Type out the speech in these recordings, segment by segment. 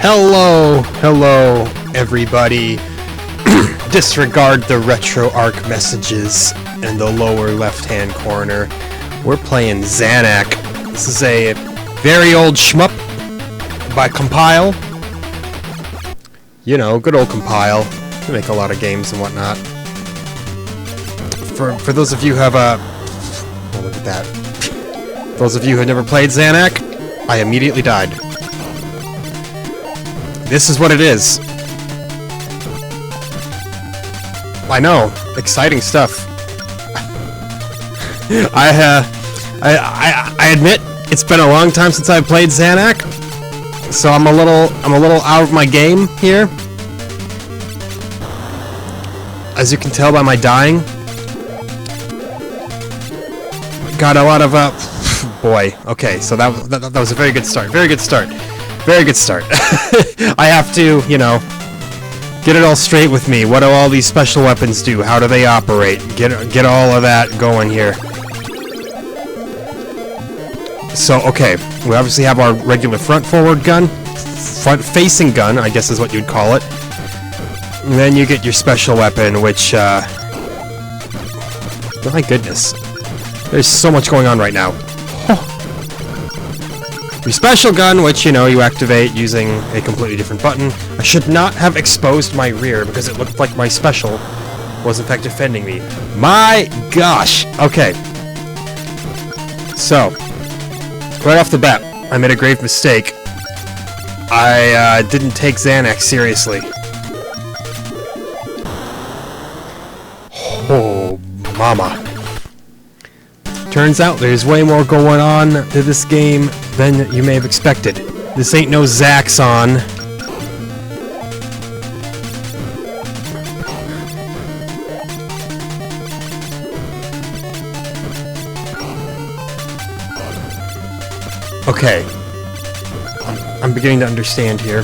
Hello, everybody. Disregard the RetroArch messages in the lower left-hand corner. We're playing Zanac. This is a very old shmup by Compile. You know, good old Compile. They make a lot of games and whatnot. For those of you who have oh, look at that. Those of you who have never played Zanac, I immediately died. This is what it is. I know, exciting stuff. I admit it's been a long time since I've played Zanac, so I'm a little out of my game here. As you can tell by my dying, got a lot of boy. Okay, so that was a very good start. Very good start. Very good start. I have to, you know, get it all straight with me. What do all these special weapons do? How do they operate? Get all of that going here. So, okay, we obviously have our regular front-forward gun. Front-facing gun, I guess is what you'd call it. And then you get your special weapon, which, my goodness. There's so much going on right now. Your special gun, which, you know, you activate using a completely different button. I should not have exposed my rear because it looked like my special was in fact defending me. My gosh! Okay. So, right off the bat, I made a grave mistake. I didn't take Zanac seriously. Oh, mama. Turns out there's way more going on to this game than you may have expected. This ain't no Zaxxon. Okay. I'm beginning to understand here.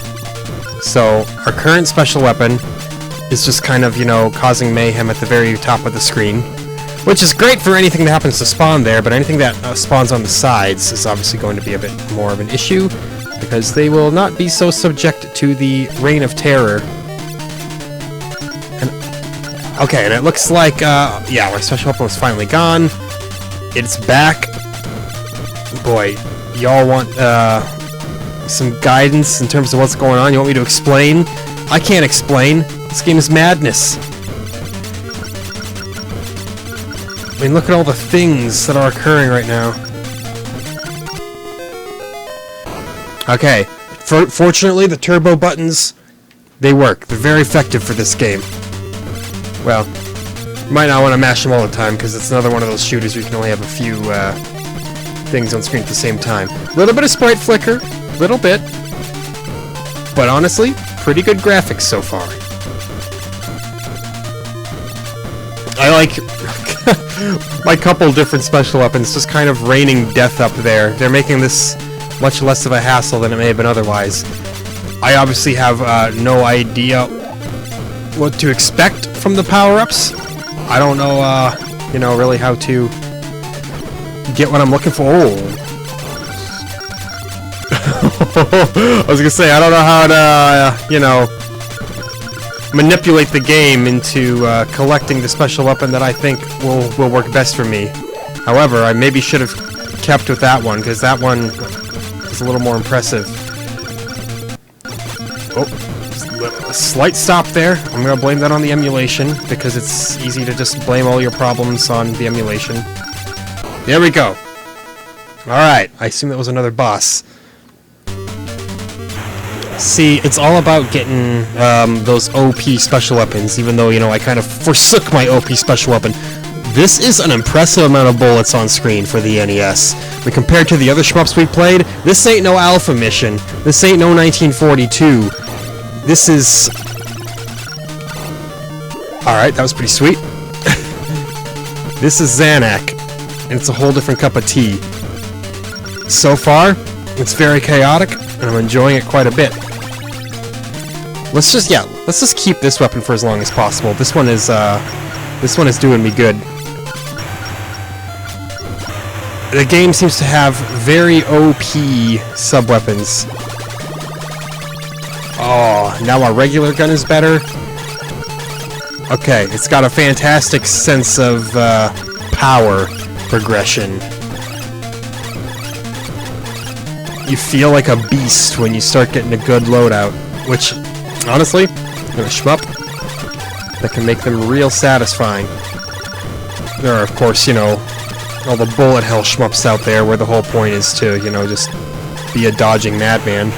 So, our current special weapon is just kind of, you know, causing mayhem at the very top of the screen. Which is great for anything that happens to spawn there, but anything that spawns on the sides is obviously going to be a bit more of an issue, because they will not be so subject to the reign of terror. And, okay, and it looks like, yeah, my special weapon was finally gone. It's back. Boy, y'all want, some guidance in terms of what's going on? You want me to explain? I can't explain. This game is madness. I mean, look at all the things that are occurring right now. Okay. Fortunately, the turbo buttons, they work. They're very effective for this game. Well, you might not want to mash them all the time, because it's another one of those shooters where you can only have a few things on screen at the same time. A little bit of sprite flicker. Little bit. But honestly, pretty good graphics so far. I like my couple different special weapons just kind of raining death up there. They're making this much less of a hassle than it may have been otherwise. I obviously have no idea what to expect from the power-ups. I don't know, you know, really how to get what I'm looking for. Oh. I was gonna say, I don't know how to, you know, manipulate the game into collecting the special weapon that I think will work best for me. However, I maybe should have kept with that one, because that one is a little more impressive. Oh, a slight stop there. I'm going to blame that on the emulation, because it's easy to just blame all your problems on the emulation. There we go. Alright, I assume that was another boss. See, it's all about getting those OP special weapons, even though, you know, I kind of forsook my OP special weapon. This is an impressive amount of bullets on screen for the NES. When compared to the other shmups we played, this ain't no Alpha Mission. This ain't no 1942. This is... Alright, that was pretty sweet. This is Zanac, and it's a whole different cup of tea. So far, it's very chaotic, and I'm enjoying it quite a bit. Let's just keep this weapon for as long as possible. This one is doing me good. The game seems to have very OP sub-weapons. Oh, now our regular gun is better. Okay, it's got a fantastic sense of power progression. You feel like a beast when you start getting a good loadout, which, honestly, in a shmup, that can make them real satisfying. There are, of course, you know, all the bullet hell shmups out there where the whole point is to, you know, just be a dodging madman.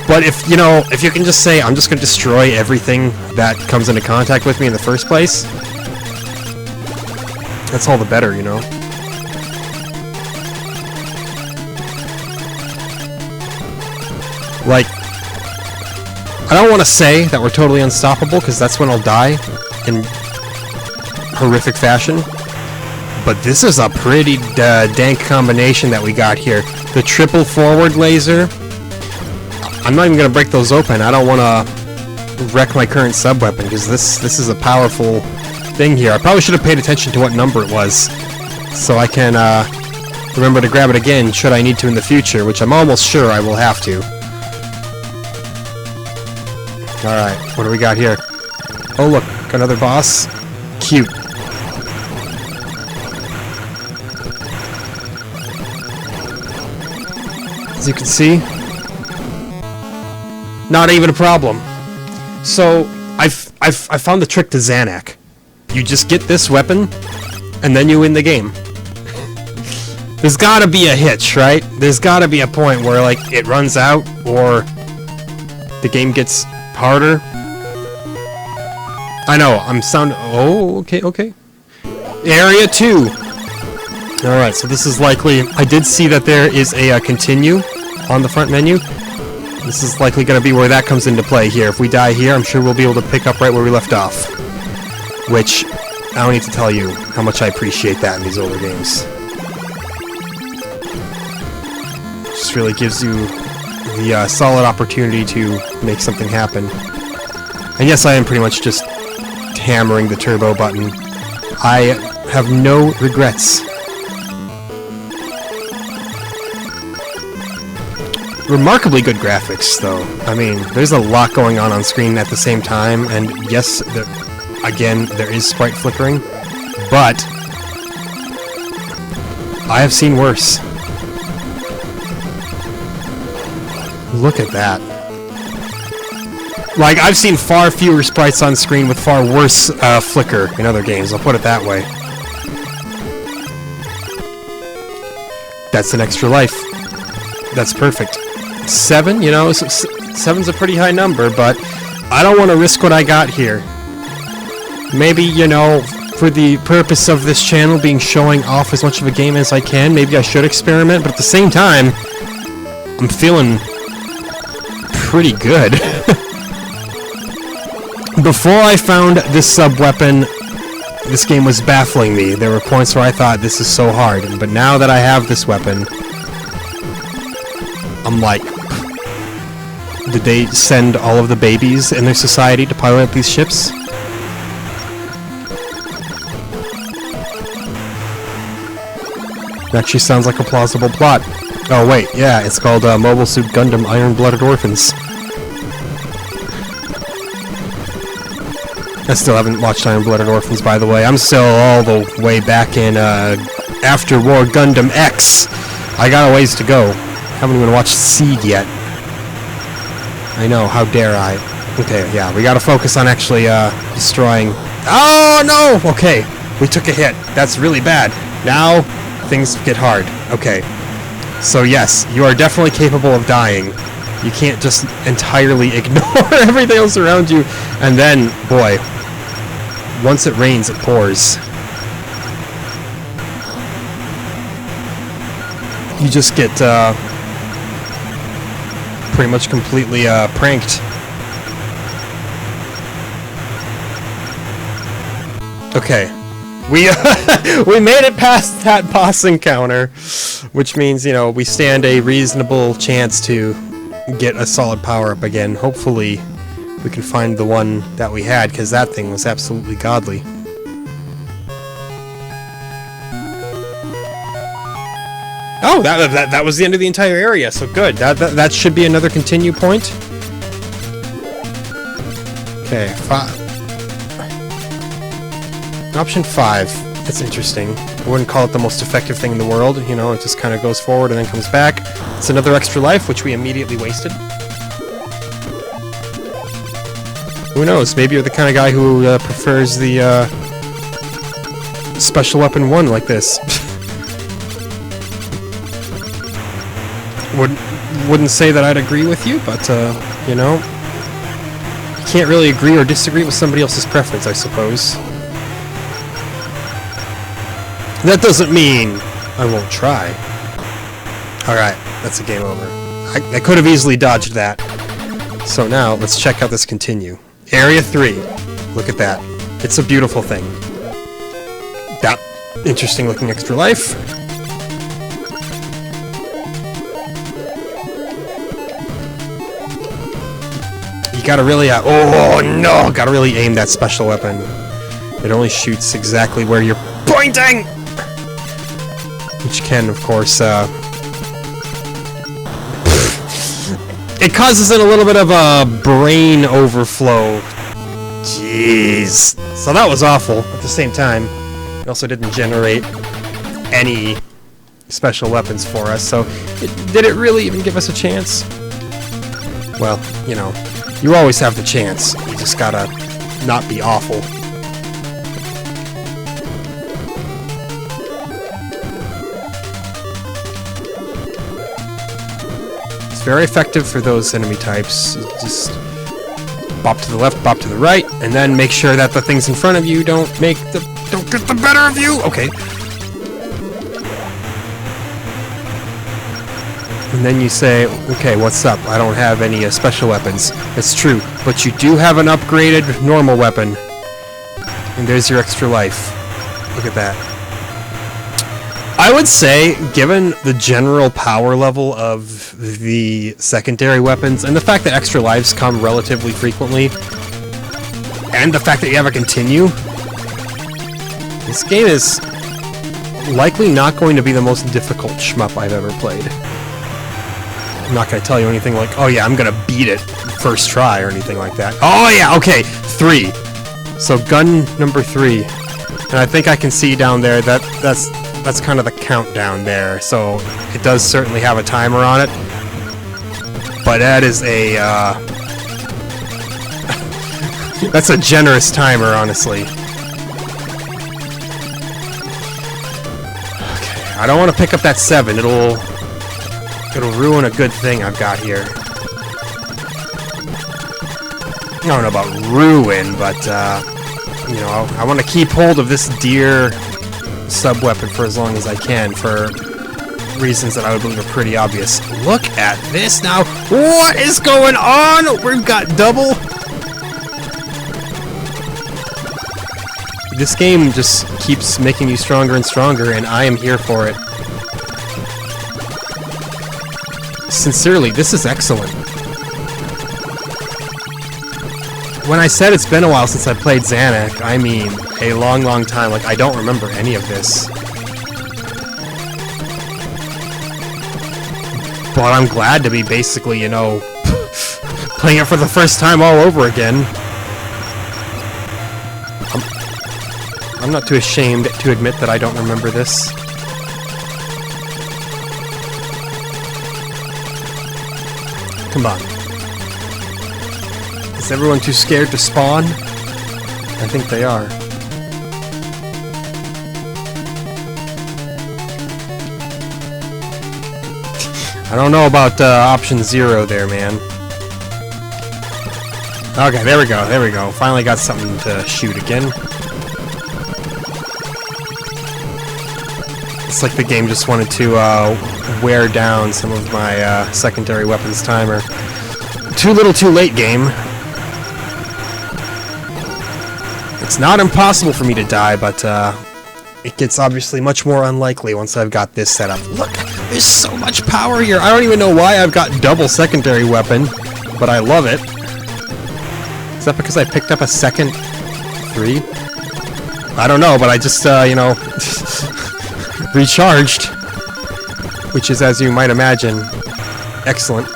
But if, you know, if you can just say, I'm just going to destroy everything that comes into contact with me in the first place, that's all the better, you know? Like, I don't want to say that we're totally unstoppable, because that's when I'll die in horrific fashion. But this is a pretty dank combination that we got here. The triple forward laser. I'm not even going to break those open. I don't want to wreck my current sub-weapon, because this is a powerful thing here. I probably should have paid attention to what number it was, so I can remember to grab it again should I need to in the future, which I'm almost sure I will have to. Alright, what do we got here? Oh look, another boss. Cute. As you can see, not even a problem. So, I found the trick to Zanac. You just get this weapon, and then you win the game. There's gotta be a hitch, right? There's gotta be a point where, like, it runs out, or the game gets harder. I know, oh, okay. Area 2! Alright, so this is likely... I did see that there is a continue on the front menu. This is likely going to be where that comes into play here. If we die here, I'm sure we'll be able to pick up right where we left off. Which, I don't need to tell you how much I appreciate that in these older games. Just really gives you the solid opportunity to make something happen. And yes, I am pretty much just hammering the turbo button. I have no regrets. Remarkably good graphics, though. I mean, there's a lot going on screen at the same time, and yes, again, there is sprite flickering, but I have seen worse. Look at that. Like, I've seen far fewer sprites on screen with far worse flicker in other games, I'll put it that way. That's an extra life. That's perfect. 7, you know, 7's a pretty high number, but I don't want to risk what I got here. Maybe, you know, for the purpose of this channel being showing off as much of a game as I can, maybe I should experiment, but at the same time, I'm feeling pretty good. Before I found this sub-weapon, this game was baffling me. There were points where I thought, this is so hard, but now that I have this weapon, I'm like, did they send all of the babies in their society to pilot these ships? That actually sounds like a plausible plot. Oh wait, yeah, it's called Mobile Suit Gundam Iron-Blooded Orphans. I still haven't watched Iron-Blooded Orphans, by the way. I'm still all the way back in After War Gundam X. I got a ways to go. Haven't even watched Seed yet. I know, how dare I. Okay, yeah, we gotta focus on actually destroying... Oh, no! Okay, we took a hit. That's really bad. Now, things get hard. Okay. So yes, you are definitely capable of dying. You can't just entirely ignore everything else around you. And then, boy, once it rains, it pours. You just get pretty much completely pranked. Okay, we we made it past that boss encounter, which means, you know, we stand a reasonable chance to get a solid power-up again. Hopefully we can find the one that we had, because that thing was absolutely godly. Oh, that was the end of the entire area, so good. That should be another continue point. Okay, 5. Option 5. That's interesting. I wouldn't call it the most effective thing in the world. You know, it just kind of goes forward and then comes back. It's another extra life, which we immediately wasted. Who knows? Maybe you're the kind of guy who prefers the special weapon 1 like this. Wouldn't say that I'd agree with you, but, you know, you can't really agree or disagree with somebody else's preference, I suppose. That doesn't mean I won't try. Alright, that's a game over. I could have easily dodged that. So now, let's check out this continue. Area 3. Look at that. It's a beautiful thing. That interesting looking extra life. You gotta really, oh no! Gotta really aim that special weapon. It only shoots exactly where you're pointing! Which can, of course, it causes it a little bit of a brain overflow. Jeez. So that was awful. At the same time, it also didn't generate any special weapons for us, so did it really even give us a chance? Well, you know, you always have the chance. You just gotta not be awful. It's very effective for those enemy types. Just bop to the left, bop to the right, and then make sure that the things in front of you don't get the better of you. Okay. And then you say, okay, what's up? I don't have any special weapons. That's true, but you do have an upgraded normal weapon. And there's your extra life. Look at that. I would say, given the general power level of the secondary weapons, and the fact that extra lives come relatively frequently, and the fact that you have a continue, this game is likely not going to be the most difficult shmup I've ever played. I'm not going to tell you anything like, oh yeah, I'm going to beat it first try or anything like that. Oh yeah, okay, 3. So gun number 3. And I think I can see down there that that's kind of the countdown there. So it does certainly have a timer on it. But that is a, that's a generous timer, honestly. Okay, I don't want to pick up that 7. It'll ruin a good thing I've got here. I don't know about ruin, but, you know, I want to keep hold of this dear sub-weapon for as long as I can, for reasons that I would believe are pretty obvious. Look at this now! What is going on? We've got double! This game just keeps making you stronger and stronger, and I am here for it. Sincerely, this is excellent. When I said it's been a while since I played Zanac, I mean a long, long time. Like, I don't remember any of this. But I'm glad to be basically, you know, playing it for the first time all over again. I'm not too ashamed to admit that I don't remember this. Come on. Is everyone too scared to spawn? I think they are. I don't know about option 0 there, man. Okay, there we go, there we go. Finally got something to shoot again. It's like the game just wanted to wear down some of my secondary weapons timer. Too little too late, game. It's not impossible for me to die, but it gets obviously much more unlikely once I've got this set up. Look, there's so much power here. I don't even know why I've got double secondary weapon, but I love it. Is that because I picked up a second 3? I don't know, but I just, you know, recharged, which is, as you might imagine, excellent.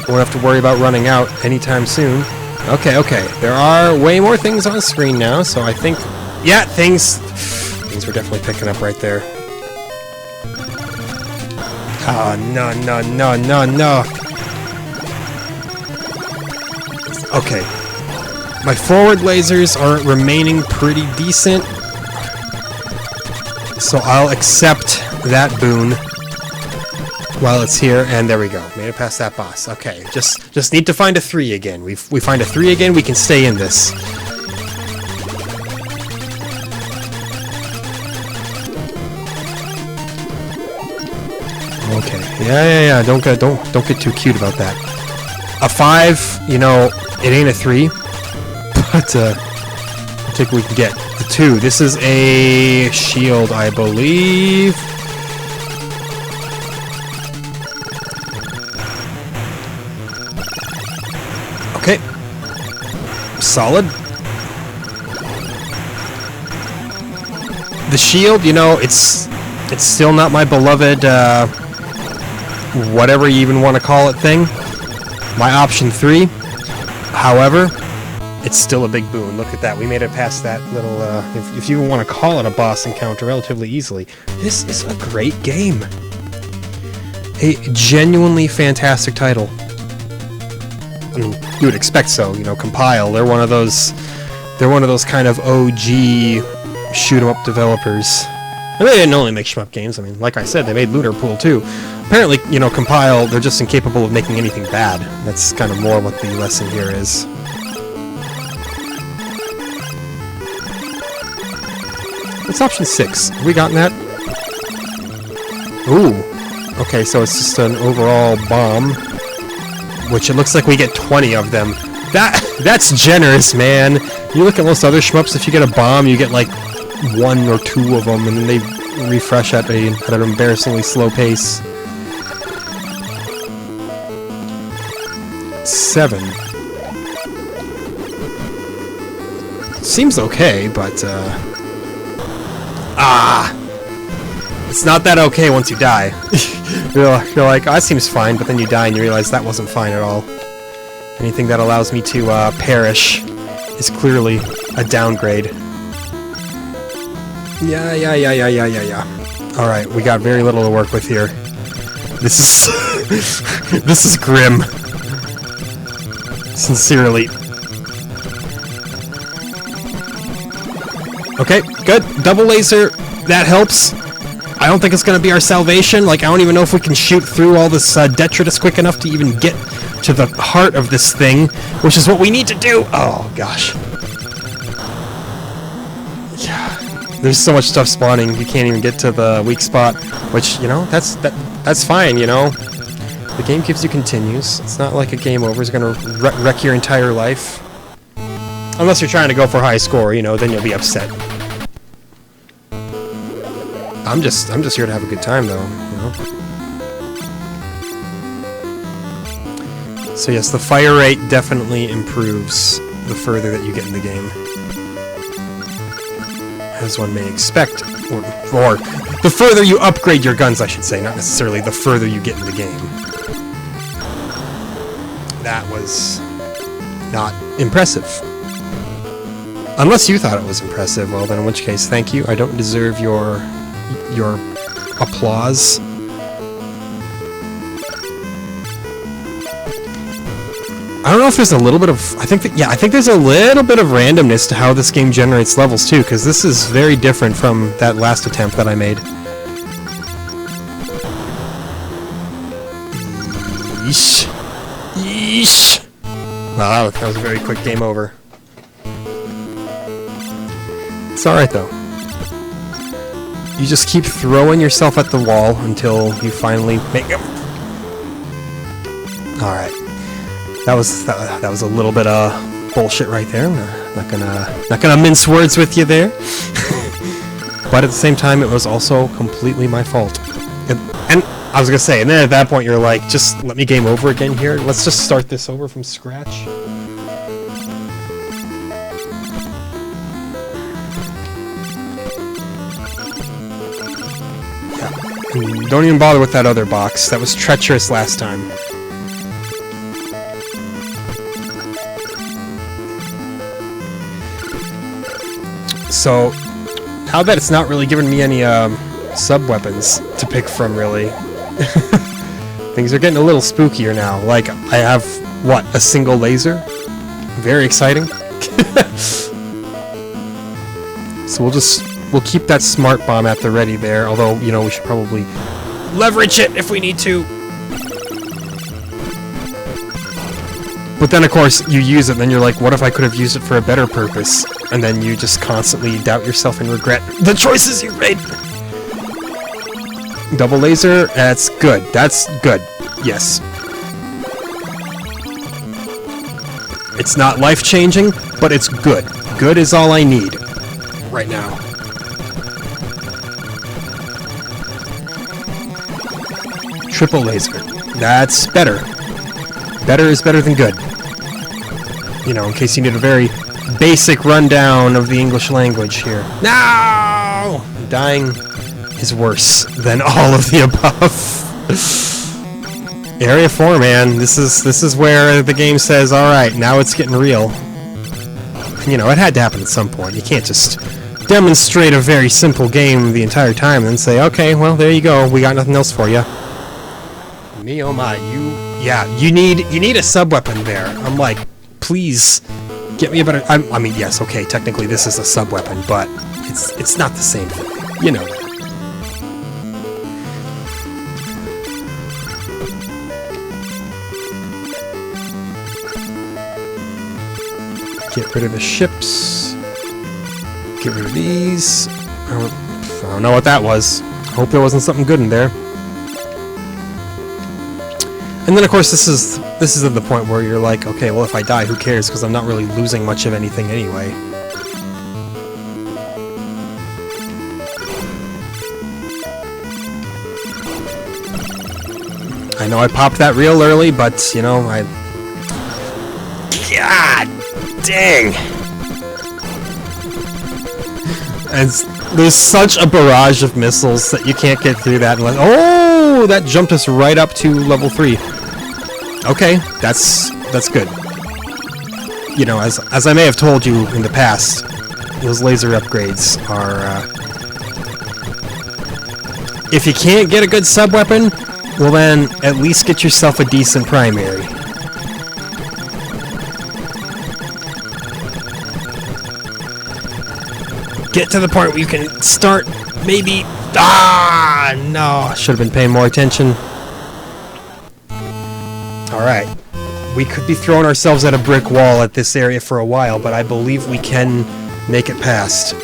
Won't have to worry about running out anytime soon. Okay, okay. There are way more things on screen now, so I think... Yeah, things were definitely picking up right there. Oh, no, no, no, no, no. Okay. My forward lasers are remaining pretty decent, so I'll accept that boon while it's here, and there we go. Made it past that boss. Okay, just need to find a 3 again. We find a 3 again, we can stay in this. Okay. Yeah. Don't get too cute about that. A 5, you know, it ain't a 3, but I think we can get the 2. This is a shield, I believe. Okay. Solid. The shield, you know, it's still not my beloved, whatever you even want to call it thing. My option 3. However, it's still a big boon. Look at that. We made it past that little, if you want to call it a boss encounter, relatively easily. This is a great game. A genuinely fantastic title. I mean, you would expect so. You know, Compile. They're one of those kind of OG shoot 'em up developers. And they didn't only make shmup games. I mean, like I said, they made Lunar Pool too. Apparently, you know, Compile, they're just incapable of making anything bad. That's kind of more what the lesson here is. What's option 6? Have we gotten that? Ooh. Okay, so it's just an overall bomb, which it looks like we get 20 of them. That's generous, man. You look at most other shmups, if you get a bomb, you get like 1 or 2 of them, and then they refresh at an embarrassingly slow pace. 7. Seems okay, but it's not that okay once you die. You're like, oh, that seems fine, but then you die and you realize that wasn't fine at all. Anything that allows me to perish is clearly a downgrade. Yeah. Alright, we got very little to work with here. This is... this is grim. Sincerely. Okay, good. Double laser. That helps. I don't think it's going to be our salvation. Like, I don't even know if we can shoot through all this detritus quick enough to even get to the heart of this thing, which is what we need to do. Oh, gosh. Yeah. There's so much stuff spawning, you can't even get to the weak spot, which, you know, that's fine, you know. The game gives you continues. It's not like a game over is going to wreck your entire life. Unless you're trying to go for a high score, you know, then you'll be upset. I'm just here to have a good time, though, you know. So yes, the fire rate definitely improves the further that you get in the game. As one may expect, or the further you upgrade your guns, I should say, not necessarily the further you get in the game. That was not impressive. Unless you thought it was impressive, well then in which case, thank you. I don't deserve your applause. I don't know if there's a little bit of... I think there's a little bit of randomness to how this game generates levels too, because this is very different from that last attempt that I made. Yeesh. Yeesh. Wow, that was a very quick game over. It's alright though. You just keep throwing yourself at the wall until you finally make him. Alright. That was a little bit of bullshit right there. I'm not gonna mince words with you there. But at the same time, it was also completely my fault. And I was gonna say, and then at that point you're like, just let me game over again here. Let's just start this over from scratch. Yeah. Don't even bother with that other box. That was treacherous last time. So, now that it's not really giving me any sub-weapons to pick from, really, things are getting a little spookier now. Like, I have, what, a single laser? Very exciting. So we'll keep that smart bomb at the ready there, although, you know, we should probably leverage it if we need to. But then, of course, you use it, and then you're like, what if I could have used it for a better purpose? And then you just constantly doubt yourself and regret the choices you made. Double laser, that's good. That's good. Yes. It's not life-changing, but it's good. Good is all I need right now. Triple laser. That's better. Better is better than good. You know, in case you need a very basic rundown of the English language here. No! Dying is worse than all of the above. Area 4, man. This is where the game says, alright, now it's getting real. And, you know, it had to happen at some point. You can't just demonstrate a very simple game the entire time and then say, okay, well, there you go. We got nothing else for you. Me, oh my, you need a sub-weapon there. I'm like, please, get me a better... I mean, yes, okay, technically this is a sub-weapon, but it's not the same thing. You know that. Get rid of the ships. Get rid of these. I don't know what that was. Hope there wasn't something good in there. And then, of course, this is at the point where you're like, okay, well, if I die, who cares? Because I'm not really losing much of anything anyway. I know I popped that real early, but, you know, God dang! And there's such a barrage of missiles that you can't get through that unless... Oh! That jumped us right up to level 3. Okay, that's good. You know, as I may have told you in the past, those laser upgrades are... if you can't get a good sub-weapon, well then, at least get yourself a decent primary. Get to the point where you can start, maybe... Ah, no, I should have been paying more attention. Alright. We could be throwing ourselves at a brick wall at this area for a while, but I believe we can make it past.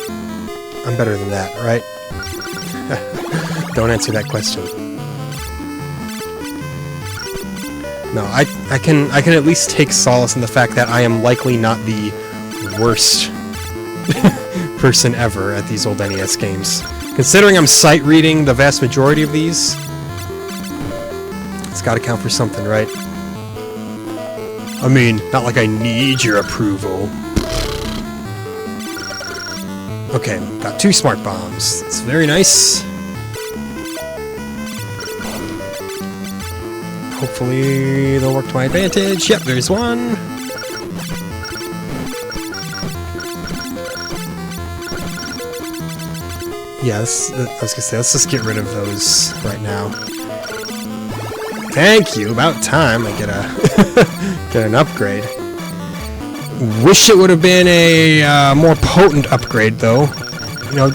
I'm better than that, right? Don't answer that question. No, I can at least take solace in the fact that I am likely not the worst person ever at these old NES games. Considering I'm sight reading the vast majority of these, it's gotta count for something, right? I mean, not like I need your approval. Okay, got 2 smart bombs. That's very nice. Hopefully they'll work to my advantage. Yep, there's one. Yeah, I was gonna say, let's just get rid of those right now. Thank you, about time I get a get an upgrade. Wish it would have been a more potent upgrade, though. You know,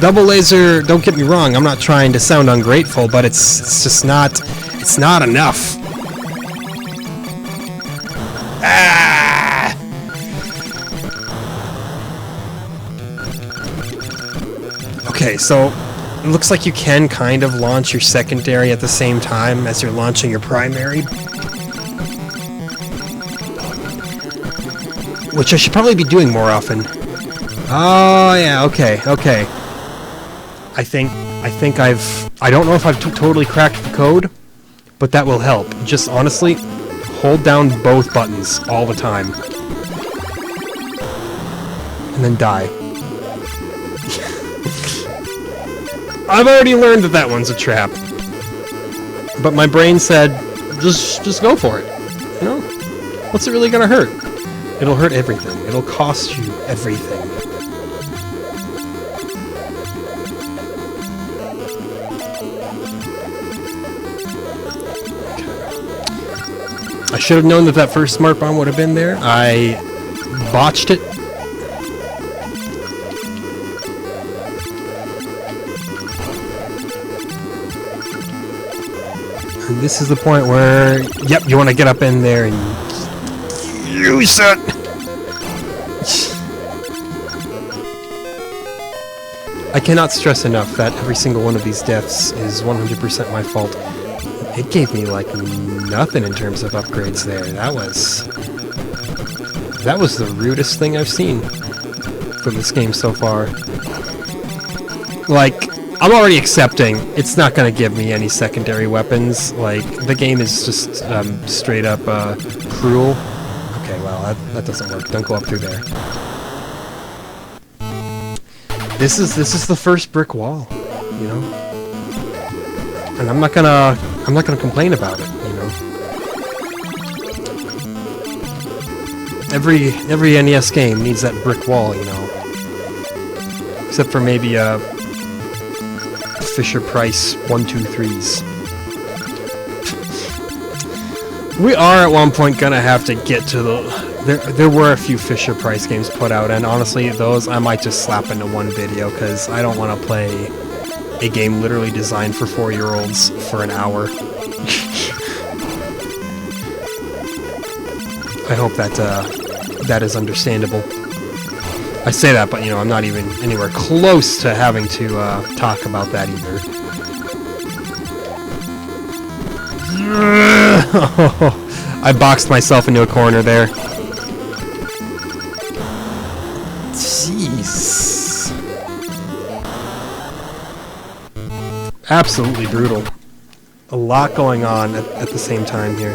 double laser, don't get me wrong, I'm not trying to sound ungrateful, but it's just not, it's not enough. Okay, so it looks like you can kind of launch your secondary at the same time as you're launching your primary. Which I should probably be doing more often. Oh, yeah, okay. I don't know if I've totally cracked the code, but that will help. Just honestly, hold down both buttons all the time. And then die. I've already learned that that one's a trap. But my brain said, just go for it. You know? What's it really gonna hurt? It'll hurt everything. It'll cost you everything. I should have known that that first smart bomb would have been there. I botched it. And this is the point where, yep, you want to get up in there and use it. I cannot stress enough that every single one of these deaths is 100% my fault. It gave me, like, nothing in terms of upgrades there. That was the rudest thing I've seen from this game so far. Like, I'm already accepting it's not going to give me any secondary weapons. Like, the game is just straight up cruel. Okay, well, that doesn't work. Don't go up through there. This is the first brick wall, you know? And I'm not gonna complain about it, you know? Every NES game needs that brick wall, you know? Except for maybe Fisher-Price 1-2-3s. We are at one point gonna have to get to the... There were a few Fisher-Price games put out, and honestly, those I might just slap into one video, because I don't want to play a game literally designed for 4-year-olds for an hour. I hope that is understandable. I say that, but, you know, I'm not even anywhere close to having to talk about that either. I boxed myself into a corner there. Jeez. Absolutely brutal. A lot going on at the same time here.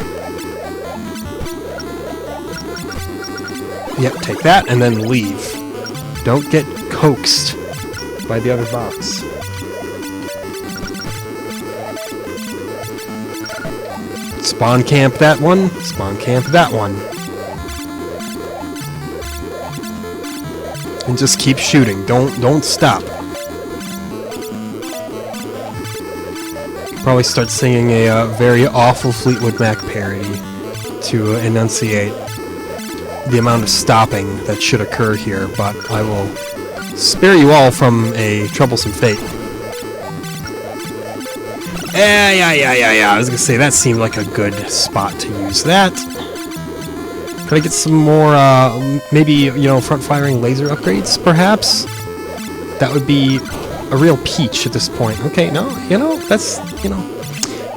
Yep, take that and then leave. Don't get coaxed by the other box. Spawn camp that one. Spawn camp that one. And just keep shooting. Don't stop. Probably start singing a very awful Fleetwood Mac parody to enunciate the amount of stopping that should occur here, but I will spare you all from a troublesome fate. Yeah. I was gonna say, that seemed like a good spot to use that. Could I get some more, maybe, you know, front-firing laser upgrades, perhaps? That would be a real peach at this point. Okay, no, you know, that's, you know,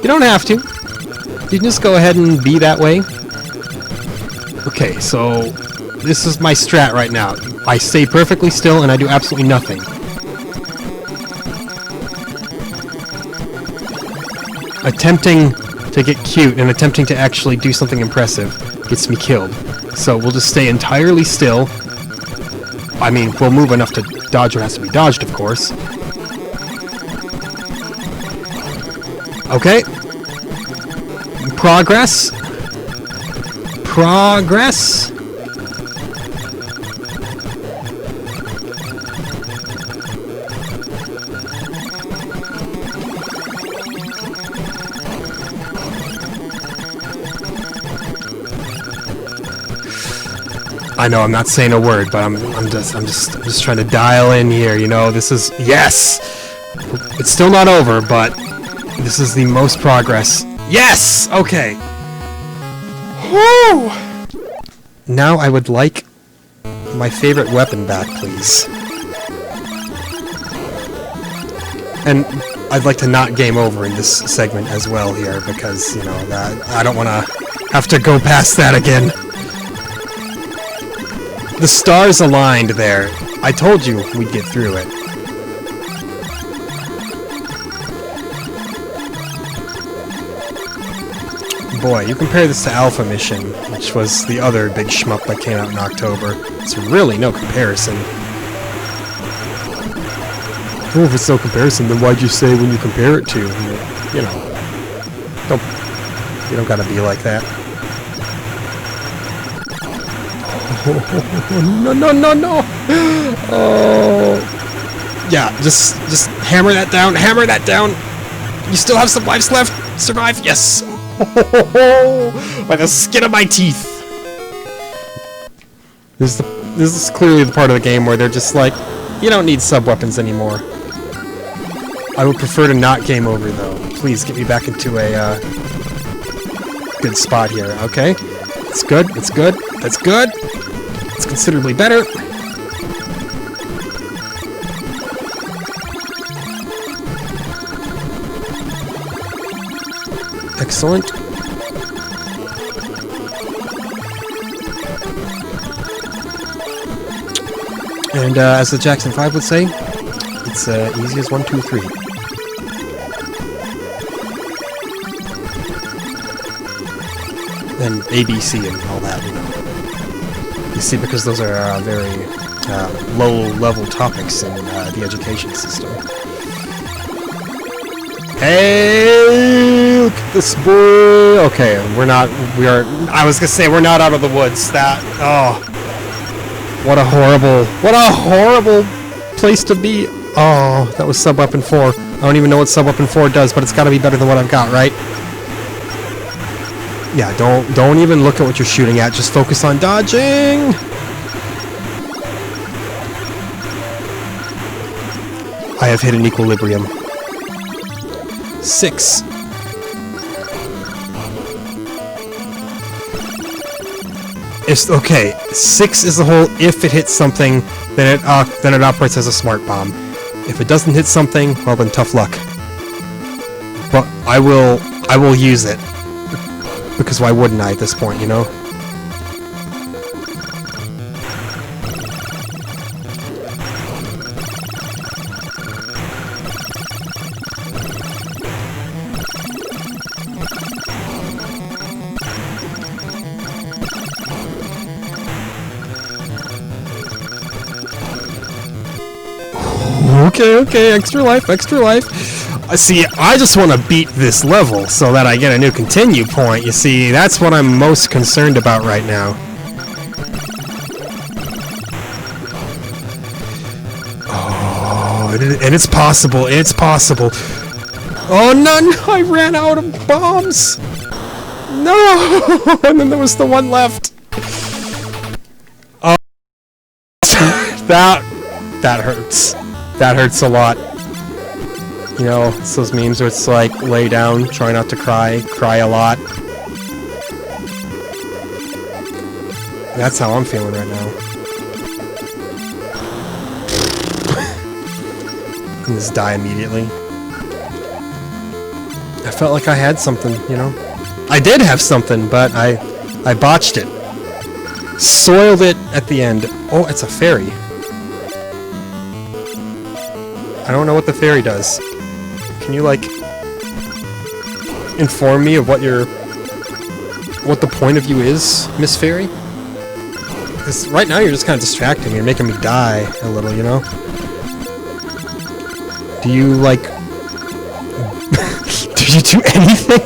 you don't have to. You can just go ahead and be that way. Okay, so this is my strat right now. I stay perfectly still and I do absolutely nothing. Attempting to get cute and attempting to actually do something impressive gets me killed. So we'll just stay entirely still. I mean, we'll move enough to dodge what has to be dodged, of course. Okay. Progress. Progress. I know I'm not saying a word, but I'm just trying to dial in here, you know. This is, yes! It's still not over, but this is the most progress. Yes! Okay. Woo! Now I would like my favorite weapon back, please. And I'd like to not game over in this segment as well here, because, you know, that I don't want to have to go past that again. The stars aligned there. I told you we'd get through it. Boy, you compare this to Alpha Mission, which was the other big shmup that came out in October. It's really no comparison. Well, if it's no comparison, then why'd you say when you compare it to? You know, you don't gotta be like that. No. Oh. Yeah, just hammer that down, hammer that down. You still have some lives left. Survive, yes. By the skin of my teeth. This is clearly the part of the game where they're just like, you don't need sub-weapons anymore. I would prefer to not game over, though. Please get me back into a good spot here. Okay, it's good. It's good. That's good. It's considerably better. Excellent. And as the Jackson 5 would say, it's easy as 1, 2, 3. And ABC and all that, you know. You see, because those are very low-level topics in the education system. Hey, look at this boy. Okay, I was gonna say we're not out of the woods. What a horrible place to be. Oh, that was Sub-Weapon 4. I don't even know what Sub-Weapon 4 does, but it's gotta be better than what I've got, right? Yeah, don't even look at what you're shooting at, just focus on dodging! I have hit an equilibrium. 6. It's okay. 6 is the whole if it hits something, then it operates as a smart bomb. If it doesn't hit something, well then tough luck. But I will use it. Because why wouldn't I at this point, you know? Okay, extra life. See, I just want to beat this level so that I get a new continue point. You see, that's what I'm most concerned about right now. Oh, and it's possible, Oh, no, I ran out of bombs. No, and then there was the one left. Oh, that hurts. That hurts a lot. You know, it's those memes where it's like, lay down, try not to cry, cry a lot. That's how I'm feeling right now. And just die immediately. I felt like I had something, you know? I did have something, but I botched it. Soiled it at the end. Oh, it's a fairy. I don't know what the fairy does. Can you, like, inform me of what the point of view is, Miss Fairy? Because right now you're just kind of distracting me. You're making me die a little, you know? Do you, like... do you do anything?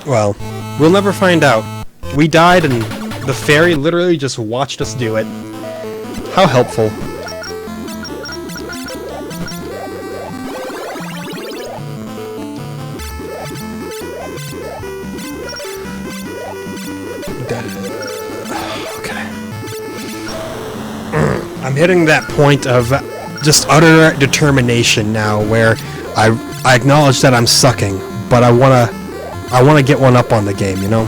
Well, we'll never find out. We died and the fairy literally just watched us do it. How helpful. Okay. I'm hitting that point of just utter determination now where I acknowledge that I'm sucking, but I wanna get one up on the game, you know?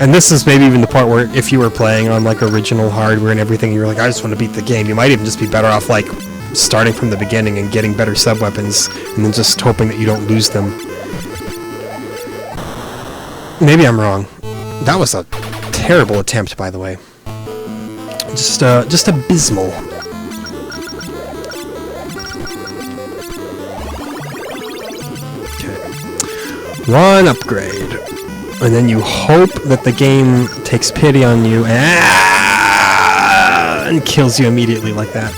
And this is maybe even the part where if you were playing on like original hardware and everything, you were like, I just want to beat the game. You might even just be better off like starting from the beginning and getting better sub-weapons and then just hoping that you don't lose them. Maybe I'm wrong. That was a terrible attempt, by the way. Just abysmal. Okay. One upgrade. And then you hope that the game takes pity on you and kills you immediately like that.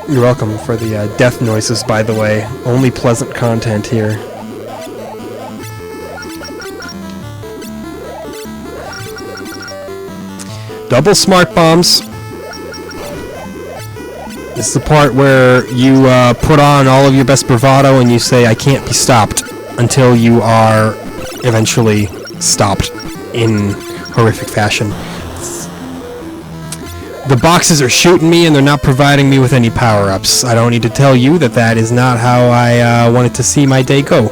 You're welcome for the death noises, by the way. Only pleasant content here. Double smart bombs. This is the part where you put on all of your best bravado and you say, I can't be stopped, until you are eventually stopped in horrific fashion. The boxes are shooting me and they're not providing me with any power-ups. I don't need to tell you that that is not how I wanted to see my day go.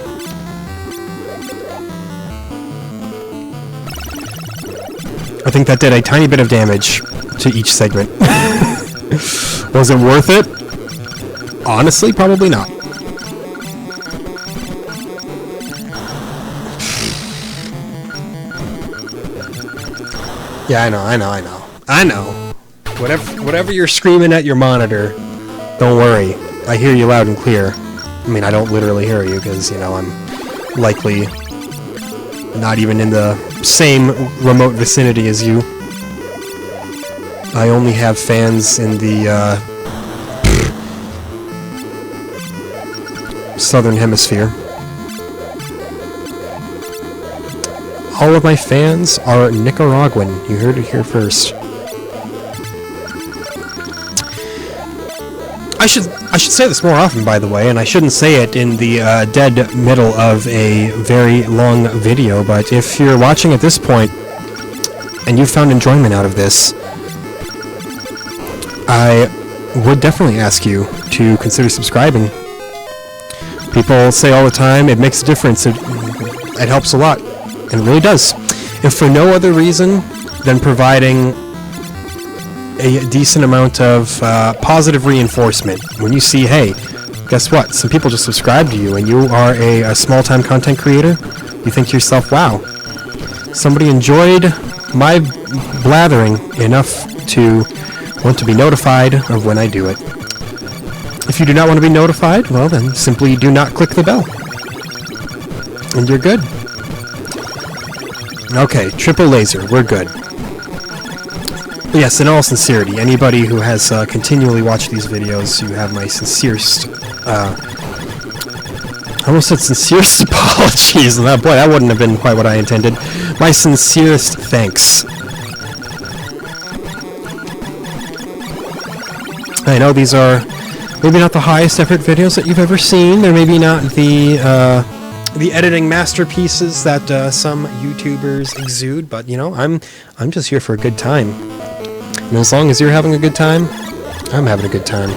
I think that did a tiny bit of damage to each segment. Was it worth it? Honestly, probably not. Yeah, I know. Whatever you're screaming at your monitor, don't worry. I hear you loud and clear. I mean, I don't literally hear you because, you know, I'm likely not even in the same remote vicinity as you. I only have fans in the southern hemisphere. All of my fans are Nicaraguan. You heard it here first. I should say this more often, by the way, and I shouldn't say it in the dead middle of a very long video, but if you're watching at this point and you found enjoyment out of this, I would definitely ask you to consider subscribing. People say all the time, it makes a difference, it helps a lot, and it really does. If for no other reason than providing a decent amount of positive reinforcement. When you see, hey, guess what? Some people just subscribe to you and you are a small-time content creator, you think to yourself, wow, somebody enjoyed my blathering enough to want to be notified of when I do it. If you do not want to be notified, well then simply do not click the bell. And you're good. Okay, triple laser, we're good. Yes, in all sincerity, anybody who has continually watched these videos, you have my sincerest, I almost said sincerest apologies, and boy, that wouldn't have been quite what I intended. My sincerest thanks. I know these are maybe not the highest effort videos that you've ever seen, they're maybe not the editing masterpieces that some YouTubers exude, but you know, I'm just here for a good time. And as long as you're having a good time, I'm having a good time.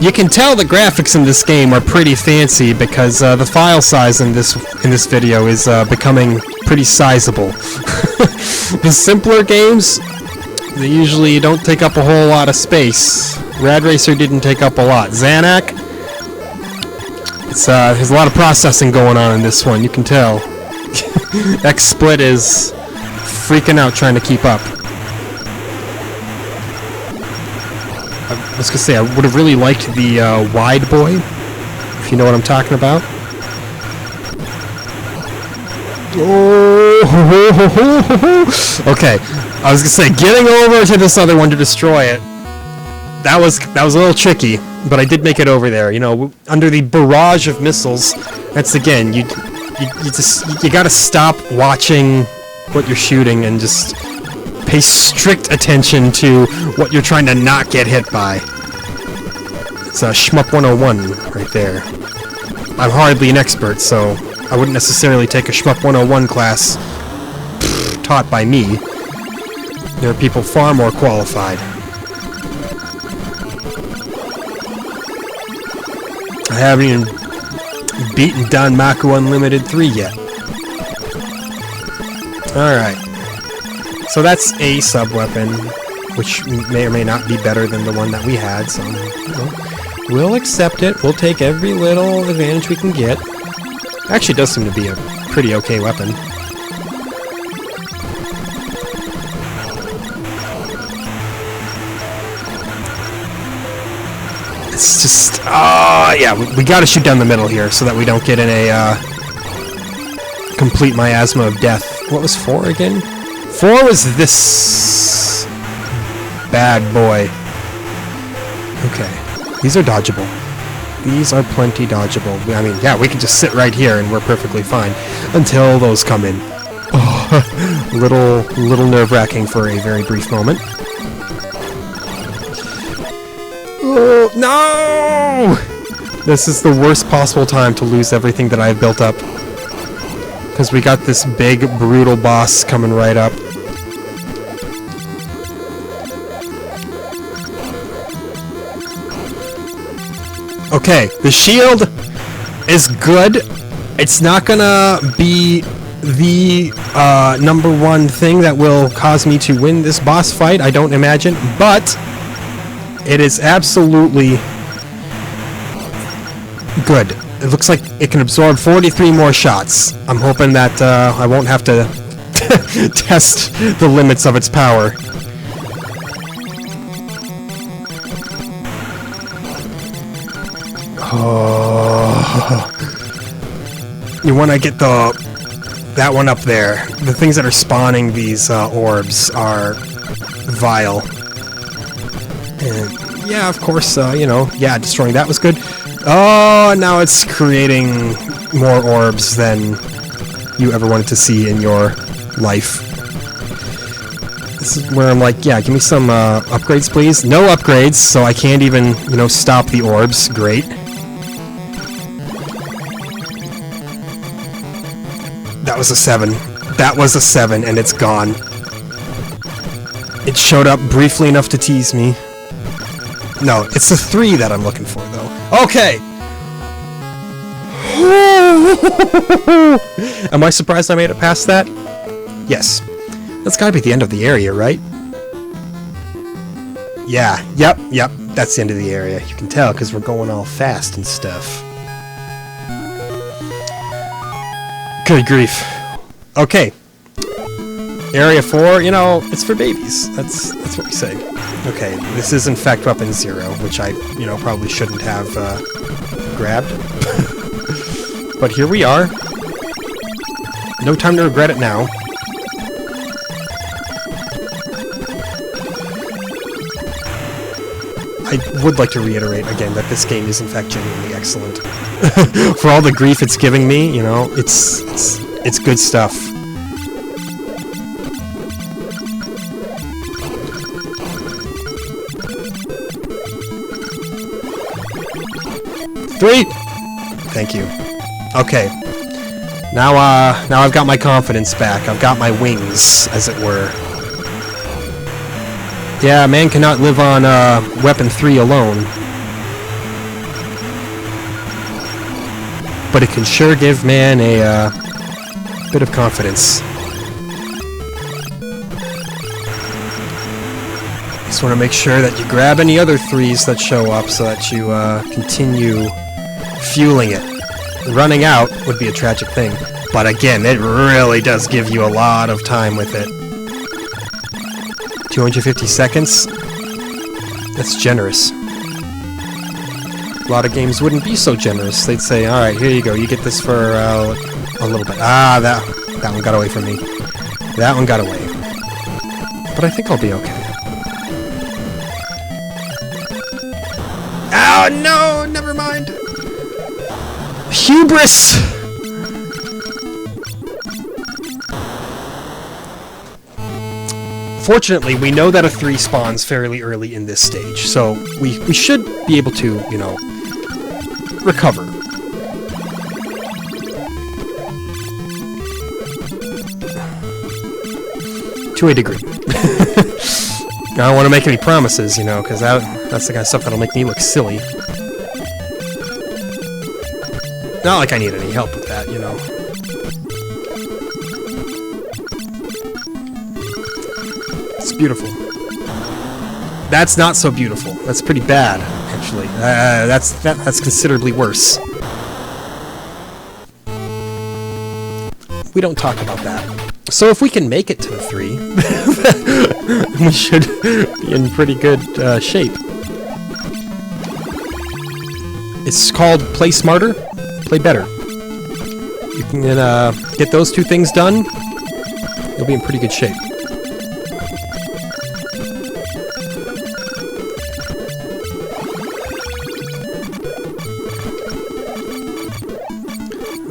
You can tell the graphics in this game are pretty fancy because the file size in this video is becoming pretty sizable. The simpler games, they usually don't take up a whole lot of space. Rad Racer didn't take up a lot. Zanac, there's a lot of processing going on in this one, you can tell. X-Split is freaking out trying to keep up. I was gonna say, I would have really liked the wide boy, if you know what I'm talking about. Oh, okay. I was gonna say, getting over to this other one to destroy it, that was a little tricky, but I did make it over there. You know, under the barrage of missiles. That's again, you gotta stop watching what you're shooting and just pay strict attention to what you're trying to not get hit by. It's a Shmup 101 right there. I'm hardly an expert, so I wouldn't necessarily take a Shmup 101 class taught by me. There are people far more qualified. I haven't even beaten Danmaku Unlimited 3 yet. Alright. So that's a sub-weapon, which may or may not be better than the one that we had, so you know, we'll accept it. We'll take every little advantage we can get. Actually, it does seem to be a pretty okay weapon. It's just, yeah, we gotta shoot down the middle here so that we don't get in a complete miasma of death. What was 4 again? 4 was this bad boy. Okay, these are dodgeable. These are plenty dodgeable. I mean, yeah, we can just sit right here and we're perfectly fine until those come in. Oh, Little nerve-wracking for a very brief moment. Oh, no! This is the worst possible time to lose everything that I've built up. Because we got this big, brutal boss coming right up. Okay, the shield is good. It's not gonna be the number one thing that will cause me to win this boss fight, I don't imagine, but it is absolutely good. It looks like it can absorb 43 more shots. I'm hoping that I won't have to test the limits of its power. Oh. You want to get that one up there. The things that are spawning these orbs are vile. And yeah, of course, yeah, destroying that was good. Oh, now it's creating more orbs than you ever wanted to see in your life. This is where I'm like, yeah, give me some upgrades, please. No upgrades, so I can't even, stop the orbs. Great. That was a 7. That was a 7, and it's gone. It showed up briefly enough to tease me. No, it's a 3 that I'm looking for, though. Okay! Am I surprised I made it past that? Yes. That's gotta be the end of the area, right? Yeah, yep, that's the end of the area. You can tell, because we're going all fast and stuff. Good grief. Okay. Area 4, it's for babies. That's what we say. Okay, this is in fact Weapon 0, which I, probably shouldn't have grabbed. But here we are. No time to regret it now. I would like to reiterate again that this game is in fact genuinely excellent. For all the grief it's giving me, it's good stuff. Three! Thank you. Okay. Now I've got my confidence back. I've got my wings, as it were. Yeah, man cannot live on Weapon 3 alone. But it can sure give man a bit of confidence. Just want to make sure that you grab any other 3s that show up so that you continue fueling it. Running out would be a tragic thing. But again, it really does give you a lot of time with it. 250 seconds? That's generous. A lot of games wouldn't be so generous. They'd say, alright, here you go, you get this for a little bit. Ah, that one got away from me. That one got away. But I think I'll be okay. Oh, no! Never mind! Hubris! Fortunately, we know that a 3 spawns fairly early in this stage, so we should be able to, recover. To a degree. I don't want to make any promises, because that's the kind of stuff that'll make me look silly. Not like I need any help with that, It's beautiful. That's not so beautiful. That's pretty bad, actually. That's considerably worse. We don't talk about that. So if we can make it to the 3, we should be in pretty good shape. It's called Play Smarter, Play Better. You can get those 2 things done, you'll be in pretty good shape.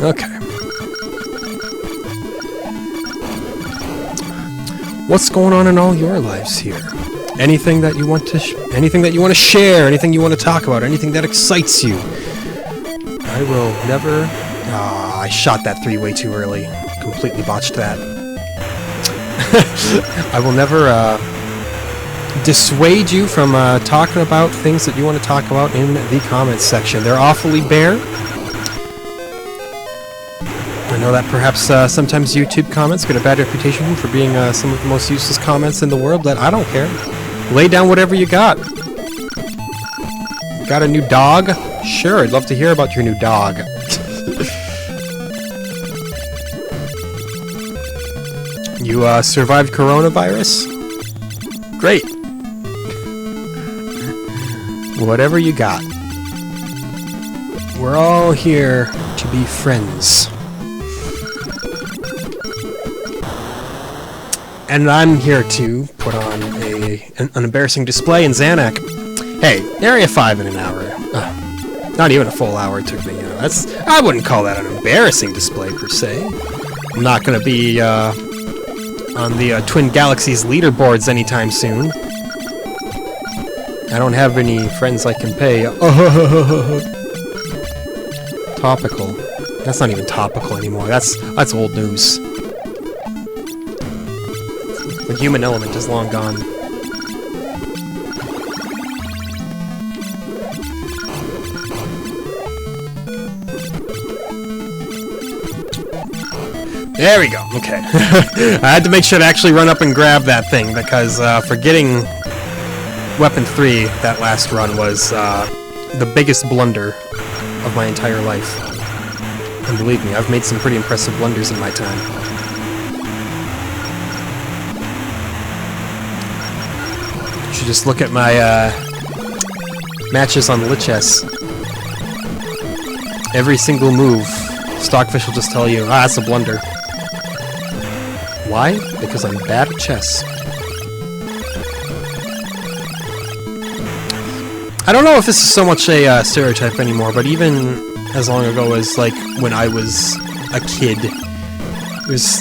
Okay. What's going on in all your lives here? Anything that you want to share, anything you want to talk about, anything that excites you. I will never... I shot that 3 way too early. Completely botched that. I will never dissuade you from talking about things that you want to talk about in the comments section. They're awfully bare. I know that perhaps sometimes YouTube comments get a bad reputation for being some of the most useless comments in the world, but I don't care. Lay down whatever you got. Got a new dog? Sure, I'd love to hear about your new dog. You survived coronavirus? Great. Whatever you got. We're all here to be friends. And I'm here to put on an embarrassing display in Zanac. Hey, Area 5 in an hour. Not even a full hour it took me. I wouldn't call that an embarrassing display per se. I'm not gonna be on the Twin Galaxies leaderboards anytime soon. I don't have any friends I can pay. Topical. That's not even topical anymore. That's old news. The human element is long gone. There we go, okay. I had to make sure to actually run up and grab that thing, because for getting Weapon 3, that last run was the biggest blunder of my entire life. And believe me, I've made some pretty impressive blunders in my time. You should just look at my matches on Lichess. Every single move, Stockfish will just tell you, that's a blunder. Why? Because I'm bad at chess. I don't know if this is so much a stereotype anymore, but even as long ago as, like, when I was a kid, there's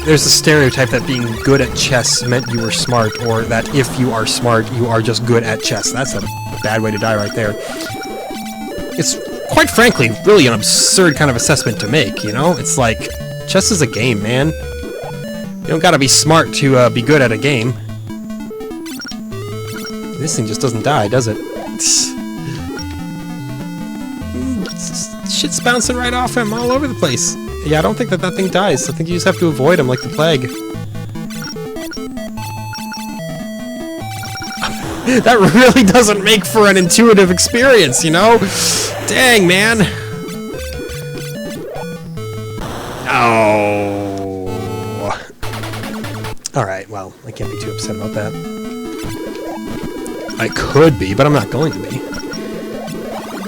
a stereotype that being good at chess meant you were smart, or that if you are smart, you are just good at chess. That's a bad way to die right there. It's, quite frankly, really an absurd kind of assessment to make, you know? It's like, chess is a game, man. You don't gotta be smart to be good at a game. This thing just doesn't die, does it? Shit's bouncing right off him all over the place. Yeah, I don't think that thing dies. I think you just have to avoid him like the plague. That really doesn't make for an intuitive experience, you know? Dang, man. Oh. Alright, well, I can't be too upset about that. I could be, but I'm not going to be.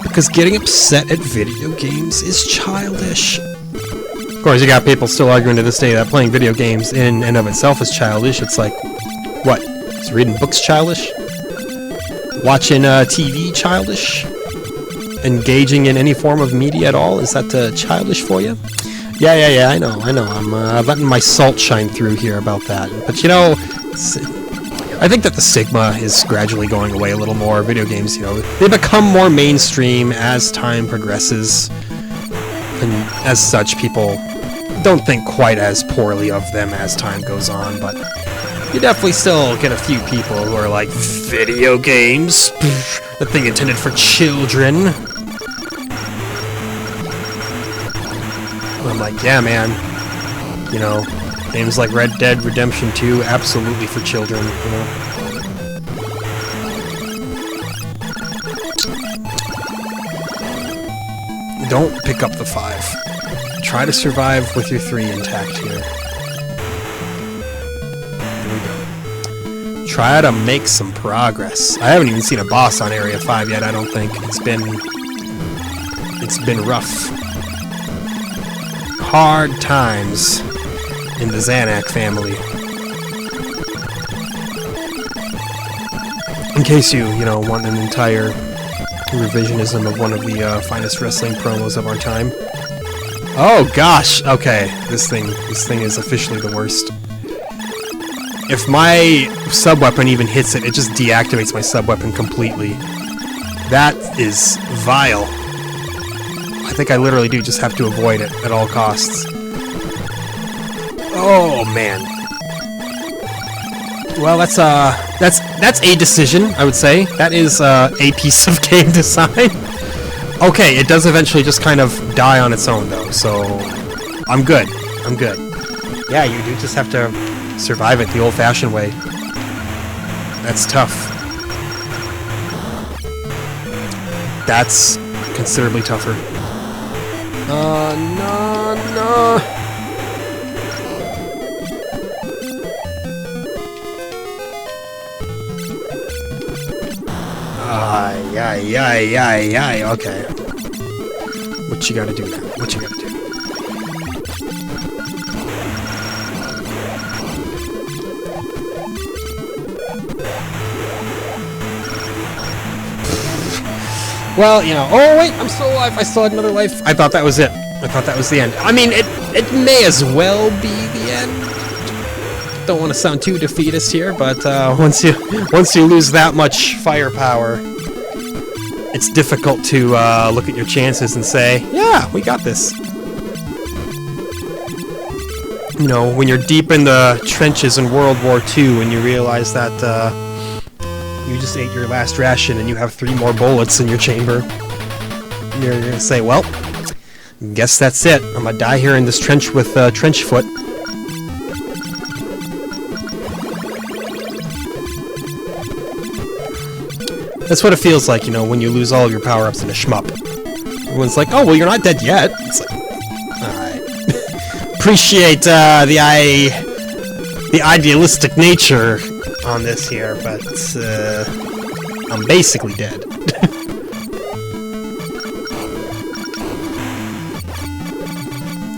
Because getting upset at video games is childish. Of course, you got people still arguing to this day that playing video games in and of itself is childish. It's like, what? Is reading books childish? Watching TV childish? Engaging in any form of media at all? Is that childish for you? Yeah, I know. I'm letting my salt shine through here about that. But you know, I think that the stigma is gradually going away a little more. Video games, you know, they become more mainstream as time progresses. And as such, people don't think quite as poorly of them as time goes on, but you definitely still get a few people who are like, video games? The thing intended for children? I'm like, yeah, man. You know, games like Red Dead Redemption 2, absolutely for children, you know? Don't pick up the 5. Try to survive with your 3 intact here. There we go. Try to make some progress. I haven't even seen a boss on Area 5 yet, I don't think. It's been rough. Hard times in the Zanac family. In case you know, want an entire revisionism of one of the finest wrestling promos of our time. Oh gosh, okay, this thing is officially the worst. if my sub-weapon even hits it, it just deactivates my sub-weapon completely. That is vile. I think I literally do just have to avoid it at all costs. Oh, man. Well, that's a decision, I would say. That is a piece of game design. Okay, it does eventually just kind of die on its own, though, so I'm good. I'm good. Yeah, you do just have to survive it the old-fashioned way. That's tough. That's considerably tougher. No. Okay. What you gotta do now? What you gotta do? Well, you know. Oh wait, I'm still alive. I still had another life. I thought that was it. I thought that was the end. I mean, it may as well be the end. Don't want to sound too defeatist here, but once you lose that much firepower, it's difficult to look at your chances and say, yeah, we got this. You know, when you're deep in the trenches in World War II and you realize that you just ate your last ration and you have 3 more bullets in your chamber, you're gonna say, well, guess that's it. I'm gonna die here in this trench with trench foot. That's what it feels like, you know, when you lose all of your power-ups in a shmup. Everyone's like, oh, well, you're not dead yet. It's like, alright. Appreciate the idealistic nature on this here, but I'm basically dead.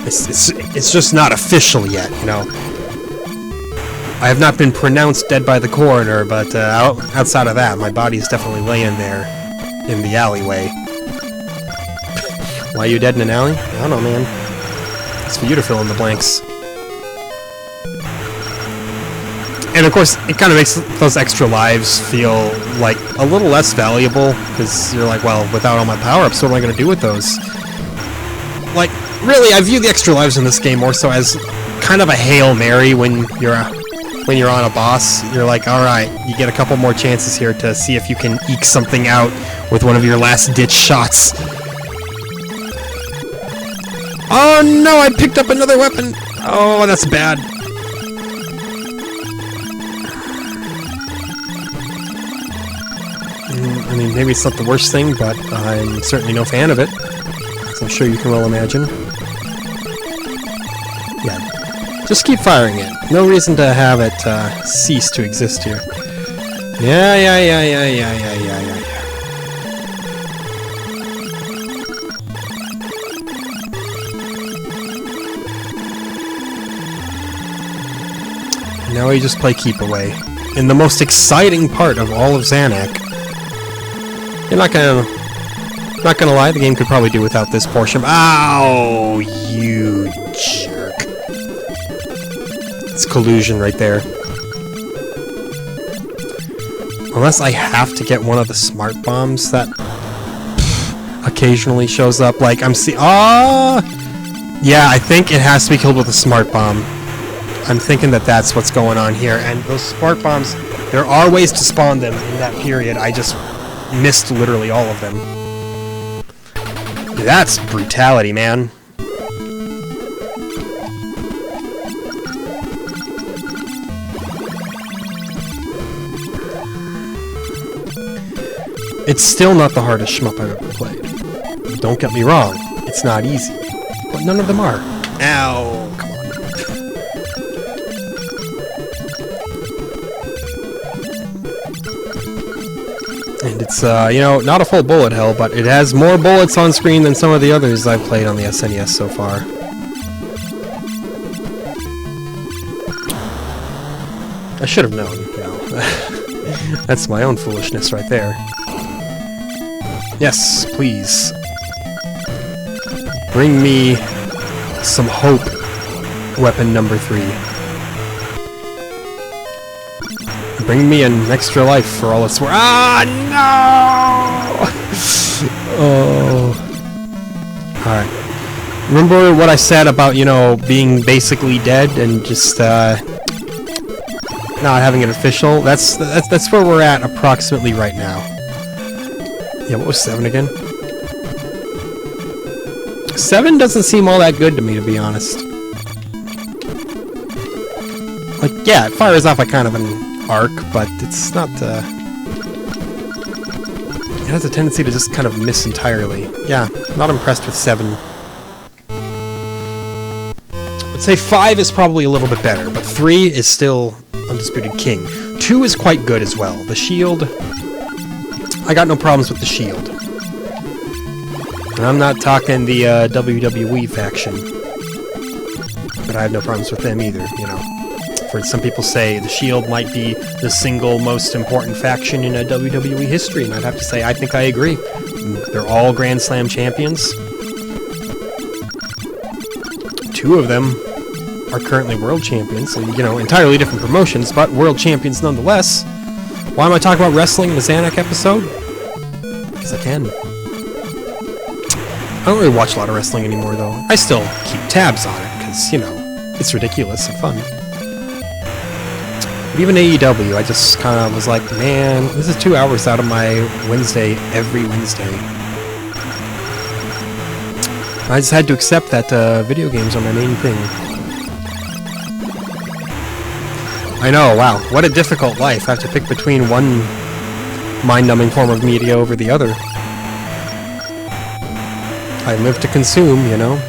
It's just not official yet, you know. I have not been pronounced dead by the coroner, but outside of that, my body's definitely laying there in the alleyway. Why are you dead in an alley? I don't know, man. It's for you to fill in the blanks. And of course, it kind of makes those extra lives feel like a little less valuable, because you're like, well, without all my power-ups, what am I going to do with those? Like, really, I view the extra lives in this game more so as kind of a Hail Mary when you're on a boss. You're like, alright, you get a couple more chances here to see if you can eke something out with one of your last-ditch shots. Oh no, I picked up another weapon! Oh, that's bad. I mean, maybe it's not the worst thing, but I'm certainly no fan of it, as I'm sure you can well imagine. Yeah. Just keep firing it. No reason to have it cease to exist here. Yeah. Now we just play keep away. In the most exciting part of all of Zanac. You're not gonna lie, the game could probably do without this portion. Ow, you jerk. It's collusion right there. Unless I have to get one of the smart bombs that occasionally shows up. Like, I'm yeah, I think it has to be killed with a smart bomb. I'm thinking that that's what's going on here. And those smart bombs, there are ways to spawn them in that period. I just missed literally all of them. That's brutality, man. It's still not the hardest shmup I've ever played. Don't get me wrong, it's not easy. But none of them are. Ow, come on. And it's, you know, not a full bullet hell, but it has more bullets on screen than some of the others I've played on the SNES so far. I should have known, you know. That's my own foolishness right there. Yes, please. Bring me some hope, weapon number 3. Bring me an extra life for all it's worth. Ah, no! Oh. Alright. Remember what I said about, you know, being basically dead and just, not having it official? That's where we're at approximately right now. Yeah, what was 7 again? 7 doesn't seem all that good to me, to be honest. Like, yeah, it fires off a kind of an arc, but it's not, it has a tendency to just kind of miss entirely. Yeah, not impressed with 7. I'd say 5 is probably a little bit better, but 3 is still undisputed king. 2 is quite good as well. The shield, I got no problems with the shield. And I'm not talking the WWE faction, but I have no problems with them either, you know. For some people say the Shield might be the single most important faction in WWE history, and I'd have to say I think I agree. They're all Grand Slam champions. 2 of them are currently world champions, and, you know, entirely different promotions, but world champions nonetheless. Why am I talking about wrestling in the Zanac episode? Because I can. I don't really watch a lot of wrestling anymore, though. I still keep tabs on it, because, you know, it's ridiculous and fun. But even AEW, I just kind of was like, man, this is 2 hours out of my Wednesday, every Wednesday. I just had to accept that video games are my main thing. I know, wow, what a difficult life. I have to pick between one mind-numbing form of media over the other. I live to consume, you know.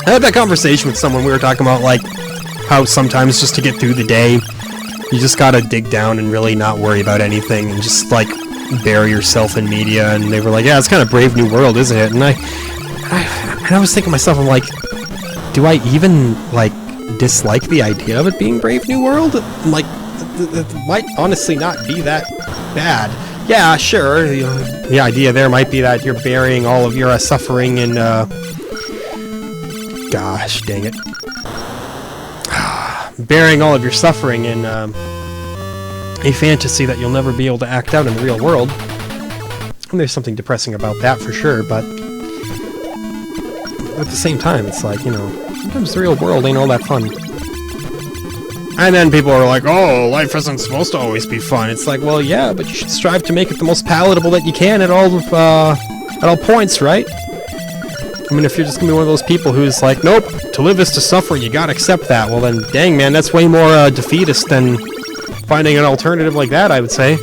I had that conversation with someone. We were talking about, like, how sometimes just to get through the day, you just gotta dig down and really not worry about anything and just, like, bury yourself in media. And they were like, yeah, it's kind of Brave New World, isn't it? And I was thinking to myself, I'm like, do I even, like, dislike the idea of it being Brave New World? Like, it might honestly not be that bad. Yeah, sure, the idea there might be that you're burying all of your suffering in, gosh, dang it. Burying all of your suffering in, a fantasy that you'll never be able to act out in the real world. And there's something depressing about that for sure, but at the same time, it's like, you know, sometimes the real world ain't all that fun. And then people are like, oh, life isn't supposed to always be fun. It's like, well, yeah, but you should strive to make it the most palatable that you can at all points, right? I mean, if you're just gonna be one of those people who's like, nope, to live is to suffer, you gotta accept that, well then, dang man, that's way more defeatist than finding an alternative like that, I would say.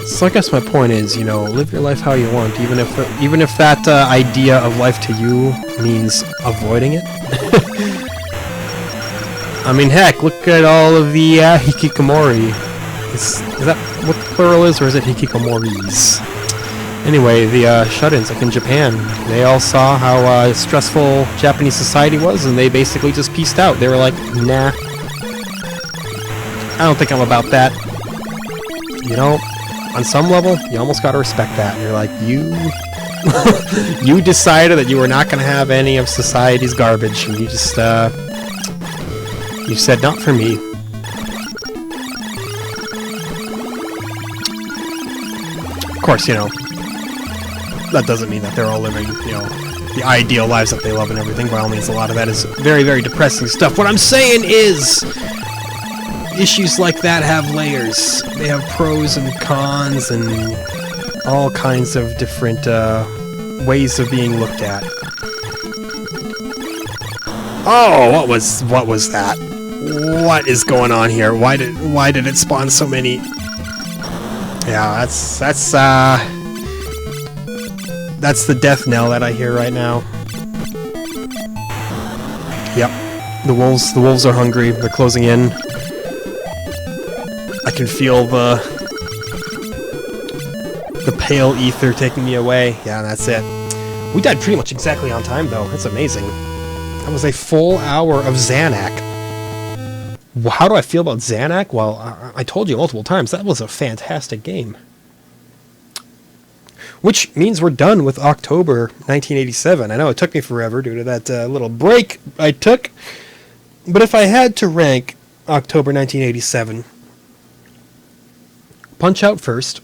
So I guess my point is, you know, live your life how you want, even if that idea of life to you means avoiding it. I mean, heck, look at all of the hikikomori. Is that what the plural is, or is it hikikomoris? Anyway, the shut-ins, like in Japan, they all saw how stressful Japanese society was, and they basically just peaced out. They were like, nah, I don't think I'm about that. You know, on some level, you almost gotta respect that. You're like, you decided that you were not gonna have any of society's garbage, and you just, you said, not for me. Of course, you know, that doesn't mean that they're all living, you know, the ideal lives that they love and everything. By all means, a lot of that is very, very depressing stuff. What I'm saying is, issues like that have layers. They have pros and cons and all kinds of different ways of being looked at. Oh, what was that? What is going on here? Why did it spawn so many? Yeah, that's the death knell that I hear right now. Yep, the wolves are hungry. They're closing in. I can feel the pale ether taking me away. Yeah, that's it. We died pretty much exactly on time, though. That's amazing. That was a full hour of Zanac. How do I feel about Zanac? Well, I told you multiple times, that was a fantastic game. Which means we're done with October 1987. I know it took me forever due to that little break I took. But if I had to rank October 1987, Punch-Out first.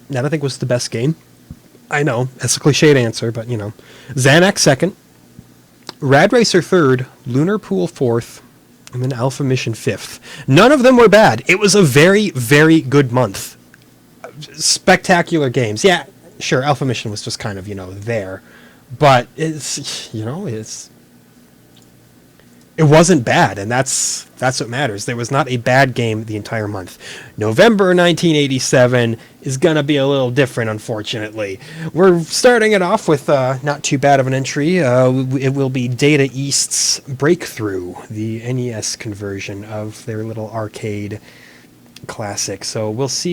That I think was the best game. I know, that's a cliched answer, but you know. Zanac second. Rad Racer third. Lunar Pool fourth. And then Alpha Mission fifth. None of them were bad. It was a very, very good month. Spectacular games. Yeah, sure, Alpha Mission was just kind of, you know, there. But it's, you know, it wasn't bad, and that's what matters. There was not a bad game the entire month. November 1987 is going to be a little different, unfortunately. We're starting it off with not too bad of an entry. It will be Data East's Breakthrough, the NES conversion of their little arcade classic. So we'll see